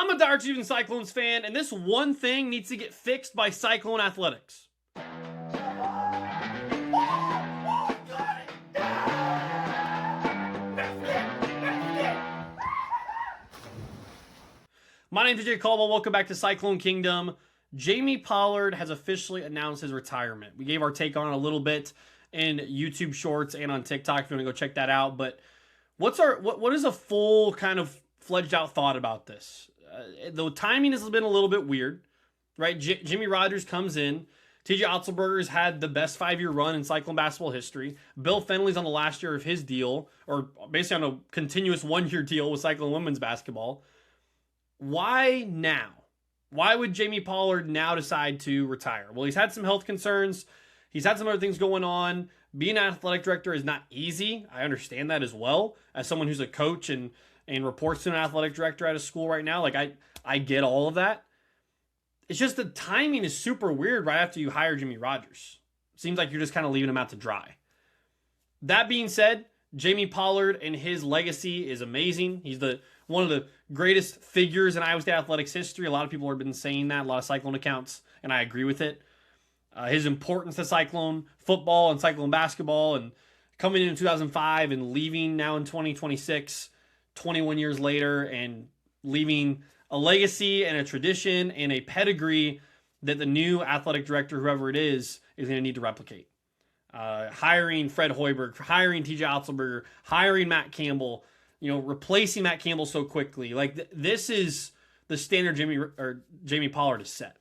I'm a dire Chiefs and Cyclones fan, and this one thing needs to get fixed by Cyclone Athletics. My name is Jaime Caldwell. Welcome back to Cyclone Kingdom. Jaime Pollard has officially announced his retirement. We gave our take on it a little bit in YouTube Shorts and on TikTok if you want to go check that out. But what is a full kind of fledged out thought about this? The timing has been a little bit weird, right? Jimmy Rogers comes in. TJ Otzelberger's had the best 5-year run in Cyclone basketball history. Bill Fennelly's on the last year of his deal, or basically on a continuous 1-year deal with Cyclone women's basketball. Why now? Why would Jaime Pollard now decide to retire? Well, he's had some health concerns. He's had some other things going on. Being an athletic director is not easy. I understand that as well. As someone who's a coach and reports to an athletic director at a school right now, like I get all of that. It's just the timing is super weird right after you hire Jimmy Rogers. Seems like you're just kind of leaving him out to dry. That being said, Jaime Pollard and his legacy is amazing. He's one of the greatest figures in Iowa State athletics history. A lot of people have been saying that, a lot of Cyclone accounts, and I agree with it. His importance to Cyclone football and Cyclone basketball, and coming in 2005 and leaving now in 2026, 21 years later, and leaving a legacy and a tradition and a pedigree that the new athletic director, whoever it is going to need to replicate. Hiring Fred Hoiberg, hiring TJ Otzelberger, hiring Matt Campbell, replacing Matt Campbell so quickly. Like this is the standard Jaime Pollard has set.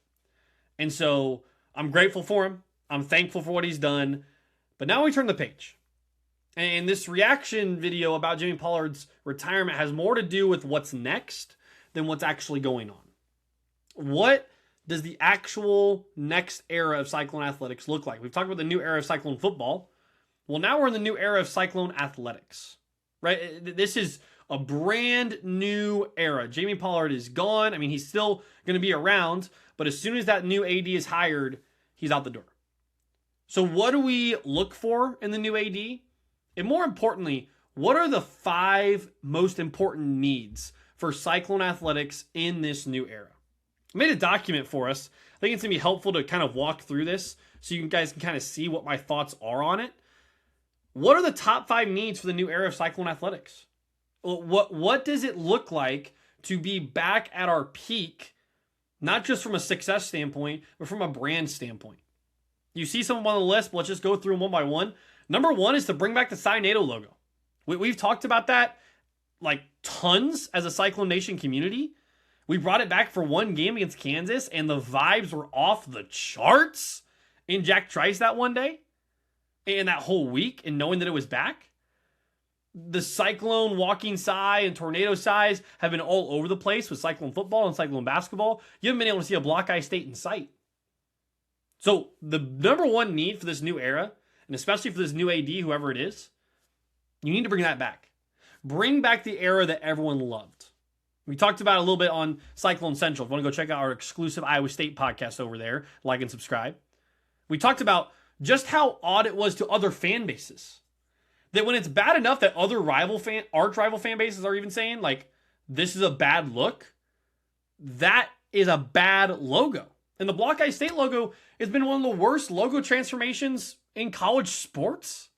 And so I'm grateful for him. I'm thankful for what he's done. But now we turn the page. And this reaction video about Jaime Pollard's retirement has more to do with what's next than what's actually going on. What does the actual next era of Cyclone athletics look like? We've talked about the new era of Cyclone football. Well, now we're in the new era of Cyclone athletics, right? This is a brand new era. Jaime Pollard is gone. I mean, he's still going to be around, but as soon as that new AD is hired, he's out the door. So what do we look for in the new AD? And more importantly, what are the 5 most important needs for Cyclone athletics in this new era? I made a document for us. I think it's going to be helpful to kind of walk through this so you guys can kind of see what my thoughts are on it. What are the top 5 needs for the new era of Cyclone athletics? What does it look like to be back at our peak, not just from a success standpoint, but from a brand standpoint? You see some of them on the list, but let's just go through them one by one. Number 1 is to bring back the Cynado logo. We've talked about that like tons as a Cyclone Nation community. We brought it back for one game against Kansas, and the vibes were off the charts in Jack Trice that one day and that whole week, and knowing that it was back. The Cyclone walking sigh and tornado sighs have been all over the place with Cyclone football and Cyclone basketball. You haven't been able to see a Block-I State in sight. So the number 1 need for this new era, and especially for this new AD, whoever it is, you need to bring that back. Bring back the era that everyone loved. We talked about it a little bit on Cyclone Central. If you want to go check out our exclusive Iowa State podcast over there, like and subscribe. We talked about just how odd it was to other fan bases. That when it's bad enough that other arch rival fan bases are even saying, like, this is a bad look, that is a bad logo. And the Block-I State logo has been one of the worst logo transformations in college sports.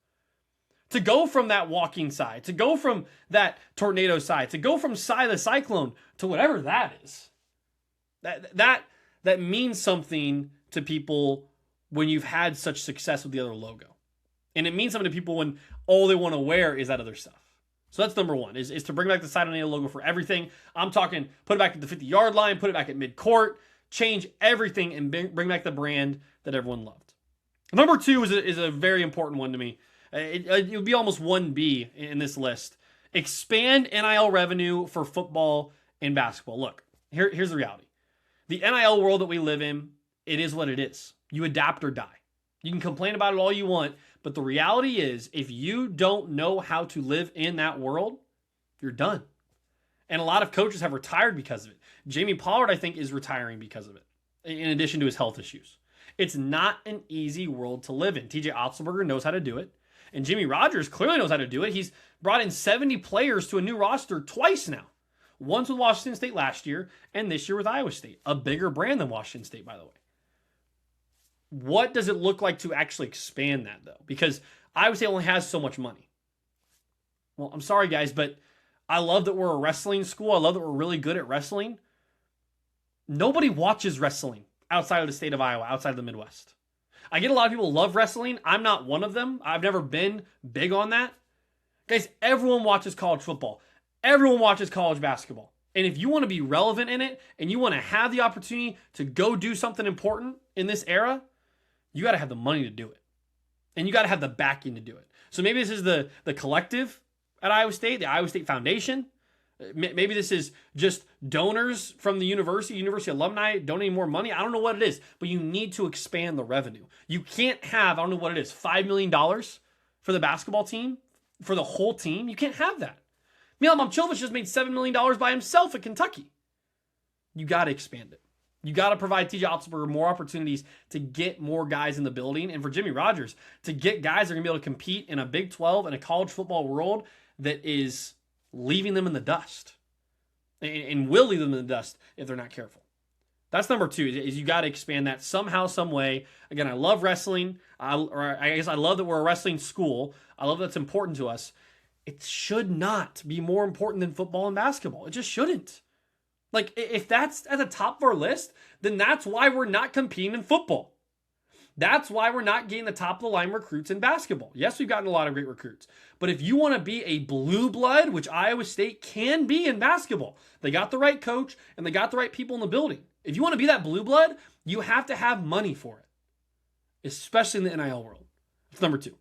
To go from that walking side, to go from that tornado side, to go from side of Cyclone to whatever that is. That means something to people when you've had such success with the other logo. And it means something to people when all they want to wear is that other stuff. So that's number 1, is to bring back the Cyclone logo for everything. I'm talking put it back at the 50-yard line, put it back at midcourt, change everything and bring back the brand that everyone loved. Number 2 is a very important one to me. It would be almost 1B in this list. Expand NIL revenue for football and basketball. Look, here's the reality. The NIL world that we live in, it is what it is. You adapt or die. You can complain about it all you want, but the reality is if you don't know how to live in that world, you're done. And a lot of coaches have retired because of it. Jaime Pollard, I think, is retiring because of it, in addition to his health issues. It's not an easy world to live in. TJ Otzelberger knows how to do it. And Jimmy Rogers clearly knows how to do it. He's brought in 70 players to a new roster twice now. Once with Washington State last year, and this year with Iowa State. A bigger brand than Washington State, by the way. What does it look like to actually expand that, though? Because Iowa State only has so much money. Well, I'm sorry, guys, but I love that we're a wrestling school. I love that we're really good at wrestling. Nobody watches wrestling outside of the state of Iowa, outside of the Midwest. I get a lot of people who love wrestling. I'm not one of them. I've never been big on that. Guys, everyone watches college football. Everyone watches college basketball. And if you want to be relevant in it and you want to have the opportunity to go do something important in this era, you got to have the money to do it. And you got to have the backing to do it. So maybe this is the collective at Iowa State, the Iowa State Foundation. Maybe this is just donors from the university alumni donating more money. I don't know what it is, but you need to expand the revenue. You can't have, I don't know what it is, $5 million for the basketball team, for the whole team. You can't have that. Milan Momcilovic just made $7 million by himself at Kentucky. You got to expand it. You got to provide TJ Otzelberger more opportunities to get more guys in the building. And for Jimmy Rogers, to get guys that are going to be able to compete in a Big 12 and a college football world that is leaving them in the dust. And will leave them in the dust if they're not careful. That's number 2, is you got to expand that somehow, some way. Again, I love wrestling. I guess I love that we're a wrestling school. I love that's important to us. It should not be more important than football and basketball. It just shouldn't. Like, if that's at the top of our list, then that's why we're not competing in football. That's why we're not getting the top of the line recruits in basketball. Yes, we've gotten a lot of great recruits. But if you want to be a blue blood, which Iowa State can be in basketball, they got the right coach and they got the right people in the building. If you want to be that blue blood, you have to have money for it, especially in the NIL world. That's number 2.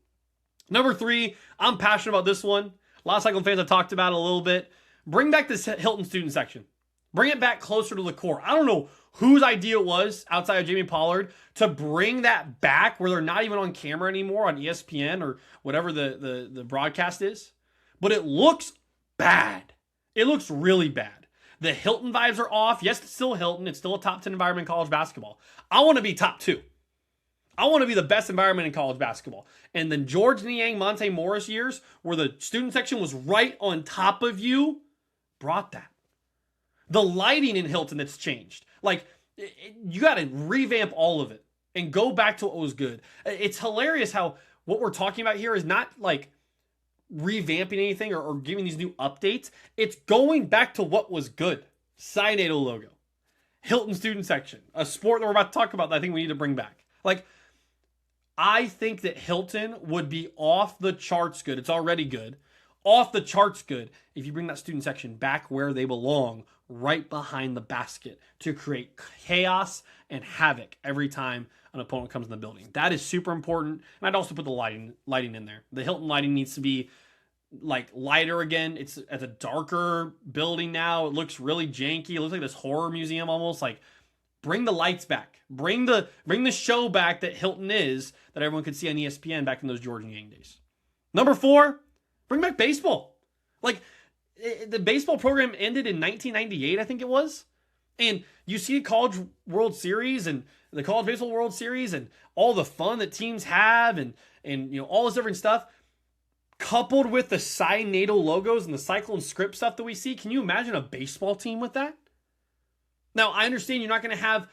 Number 3, I'm passionate about this one. A lot of Cyclone fans have talked about it a little bit. Bring back this Hilton student section. Bring it back closer to the core. I don't know whose idea it was outside of Jaime Pollard to bring that back where they're not even on camera anymore on ESPN or whatever the broadcast is. But it looks bad. It looks really bad. The Hilton vibes are off. Yes, it's still Hilton. It's still a top 10 environment in college basketball. I want to be top 2. I want to be the best environment in college basketball. And then George Niang, Monte Morris years, where the student section was right on top of you, brought that. The lighting in Hilton that's changed. Like, you got to revamp all of it and go back to what was good. It's hilarious how what we're talking about here is not like revamping anything or giving these new updates. It's going back to what was good. Cyanado logo. Hilton student section. A sport that we're about to talk about that I think we need to bring back. Like, I think that Hilton would be off the charts good. It's already good. Off the charts good if you bring that student section back where they belong, right behind the basket, to create chaos and havoc every time an opponent comes in the building. That is super important. And I'd also put the lighting in there. The Hilton lighting needs to be like lighter again. It's at a darker building now. It looks really janky. It looks like this horror museum almost. Like, bring the lights back. Bring the show back that Hilton is, that everyone could see on ESPN back in those George Niang days. Number 4, bring back baseball. Like, the baseball program ended in 1998, I think it was. And you see College World Series and the College Baseball World Series and all the fun that teams have and you know, all this different stuff, coupled with the Cyanado logos and the Cyclone script stuff that we see. Can you imagine a baseball team with that? Now, I understand you're not going to have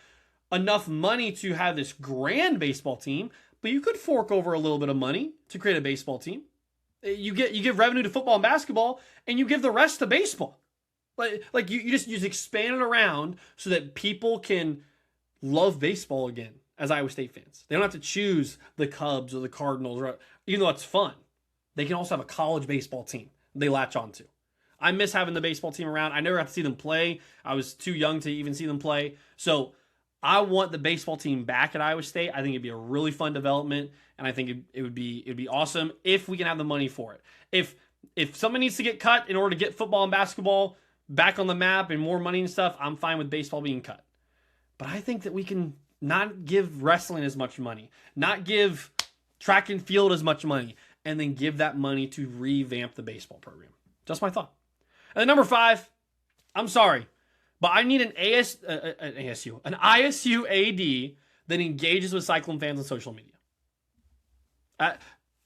enough money to have this grand baseball team, but you could fork over a little bit of money to create a baseball team. You give revenue to football and basketball, and you give the rest to baseball. Like you just expand it around so that people can love baseball again as Iowa State fans. They don't have to choose the Cubs or the Cardinals, or, even though it's fun. They can also have a college baseball team they latch onto. I miss having the baseball team around. I never got to see them play. I was too young to even see them play. So I want the baseball team back at Iowa State. I think it'd be a really fun development, and I think it'd be awesome if we can have the money for it. If someone needs to get cut in order to get football and basketball back on the map and more money and stuff, I'm fine with baseball being cut. But I think that we can not give wrestling as much money, not give track and field as much money, and then give that money to revamp the baseball program. Just my thought. And then number 5, I'm sorry, but I need an ISU AD that engages with Cyclone fans on social media.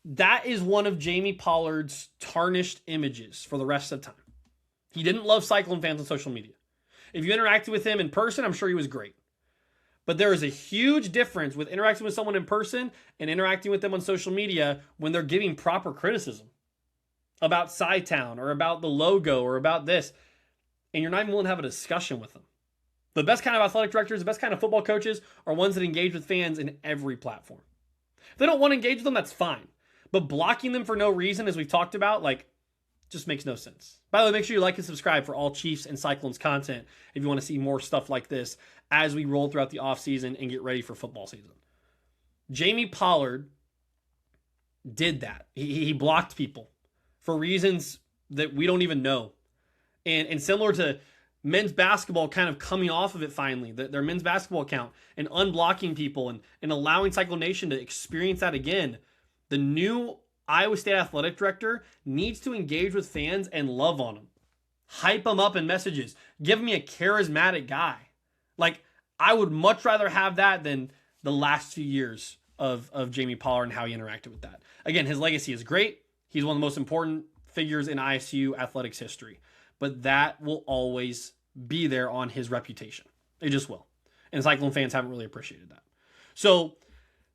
That is one of Jaime Pollard's tarnished images for the rest of the time. He didn't love Cyclone fans on social media. If you interacted with him in person, I'm sure he was great. But there is a huge difference with interacting with someone in person and interacting with them on social media when they're giving proper criticism about Cytown or about the logo or about this, and you're not even willing to have a discussion with them. The best kind of athletic directors, the best kind of football coaches are ones that engage with fans in every platform. If they don't want to engage with them, that's fine. But blocking them for no reason, as we've talked about, just makes no sense. By the way, make sure you like and subscribe for all Chiefs and Cyclones content if you want to see more stuff like this as we roll throughout the offseason and get ready for football season. Jaime Pollard did that. He blocked people for reasons that we don't even know. And similar to men's basketball kind of coming off of it finally, their men's basketball account, and unblocking people and allowing Cyclone Nation to experience that again, the new Iowa State athletic director needs to engage with fans and love on them. Hype them up in messages. Give me a charismatic guy. I would much rather have that than the last few years of Jaime Pollard and how he interacted with that. Again, his legacy is great. He's one of the most important figures in ISU athletics history. But that will always be there on his reputation. It just will. And Cyclone fans haven't really appreciated that. So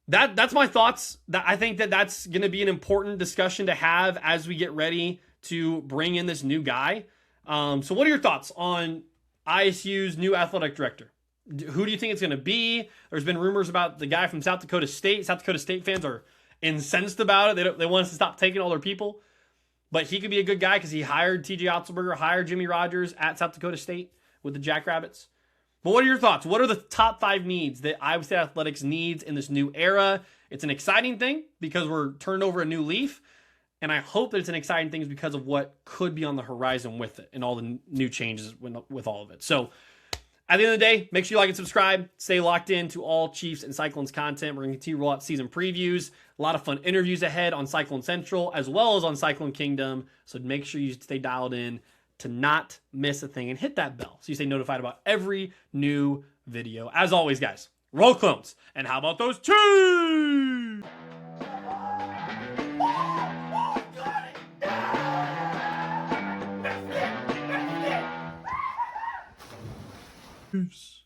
that's my thoughts. I think that's going to be an important discussion to have as we get ready to bring in this new guy. So what are your thoughts on ISU's new athletic director? Who do you think it's going to be? There's been rumors about the guy from South Dakota State. South Dakota State fans are incensed about it. They want us to stop taking all their people. But he could be a good guy because he hired TJ Otzelberger, hired Jimmy Rogers at South Dakota State with the Jackrabbits. But what are your thoughts? What are the top 5 needs that Iowa State athletics needs in this new era? It's an exciting thing because we're turning over a new leaf. And I hope that it's an exciting thing because of what could be on the horizon with it and all the new changes with all of it. So at the end of the day, make sure you like and subscribe. Stay locked in to all Chiefs and Cyclones content. We're going to continue to roll out season previews. A lot of fun interviews ahead on Cyclone Central as well as on Cyclone Kingdom. So make sure you stay dialed in to not miss a thing and hit that bell so you stay notified about every new video. As always, guys, roll clones. And how about those Chiefs? Peace.